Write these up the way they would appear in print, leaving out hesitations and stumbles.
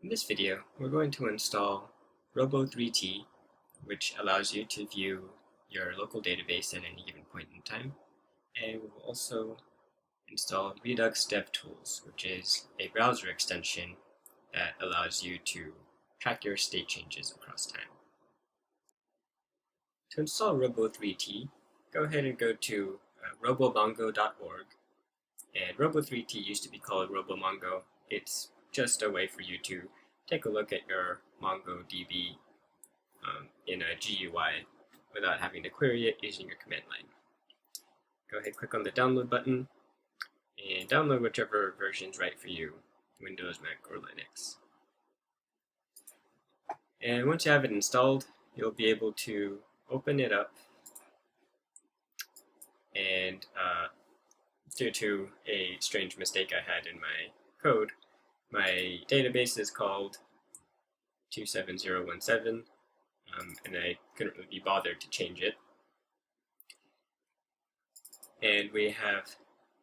In this video, we're going to install Robo3T, which allows you to view your local database at any given point in time. And we will also install Redux DevTools, which is a browser extension that allows you to track your state changes across time. To install Robo3T, go ahead and go to robomongo.org. And Robo3T used to be called RoboMongo. It's just a way for you to take a look at your MongoDB in a GUI without having to query it using your command line. Go ahead, click on the download button, and download whichever version is right for you, Windows, Mac, or Linux. And once you have it installed, you'll be able to open it up, and due to a strange mistake I had in my code, my database is called 27017, and I couldn't really be bothered to change it. And we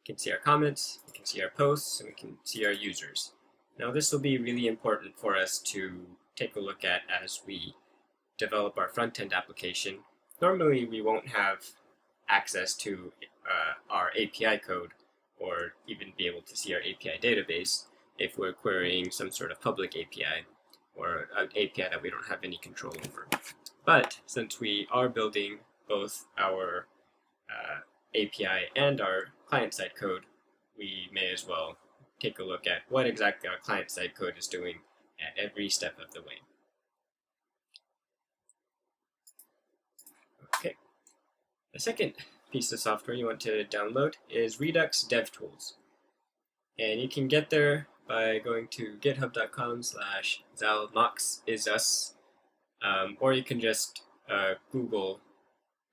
can see our comments, we can see our posts, and we can see our users. Now this will be really important for us to take a look at as we develop our front-end application. Normally we won't have access to our API code or even be able to see our API database if we're querying some sort of public API or an API that we don't have any control over. But since we are building both our API and our client-side code, we may as well take a look at what exactly our client-side code is doing at every step of the way. Okay. The second piece of software you want to download is Redux DevTools. And you can get there by going to github.com/zalmoxisus, or you can just Google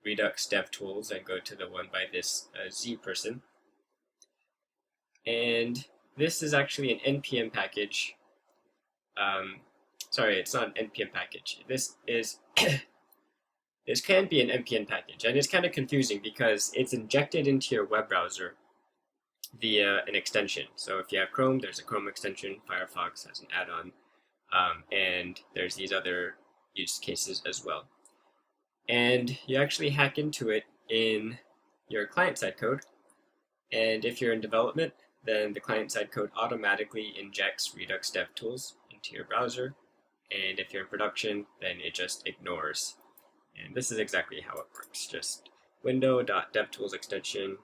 Redux DevTools and go to the one by this Z person. And this is actually an NPM package. Sorry, it's not an NPM package. This is this can be an NPM package, and it's kind of confusing because it's injected into your web browser via an extension. So if you have Chrome, there's a Chrome extension. Firefox has an add-on, and there's these other use cases as well. And you actually hack into it in your client-side code. And if you're in development, then the client-side code automatically injects Redux DevTools into your browser. And if you're in production, then it just ignores. And this is exactly how it works. Just window.devtools extension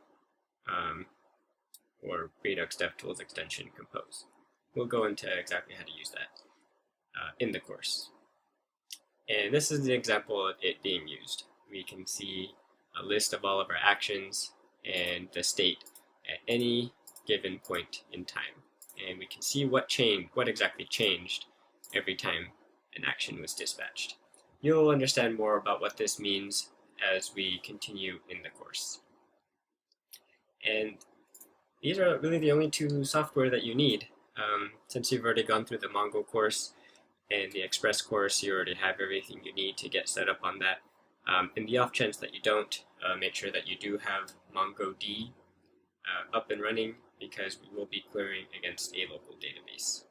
or Redux DevTools extension compose. We'll go into exactly how to use that in the course. And this is the example of it being used. We can see a list of all of our actions and the state at any given point in time. And we can see what exactly changed every time an action was dispatched. You'll understand more about what this means as we continue in the course. And these are really the only two software that you need. Since you've already gone through the Mongo course and the Express course, you already have everything you need to get set up on that. In the off chance that you don't, make sure that you do have MongoD up and running, because we will be querying against a local database.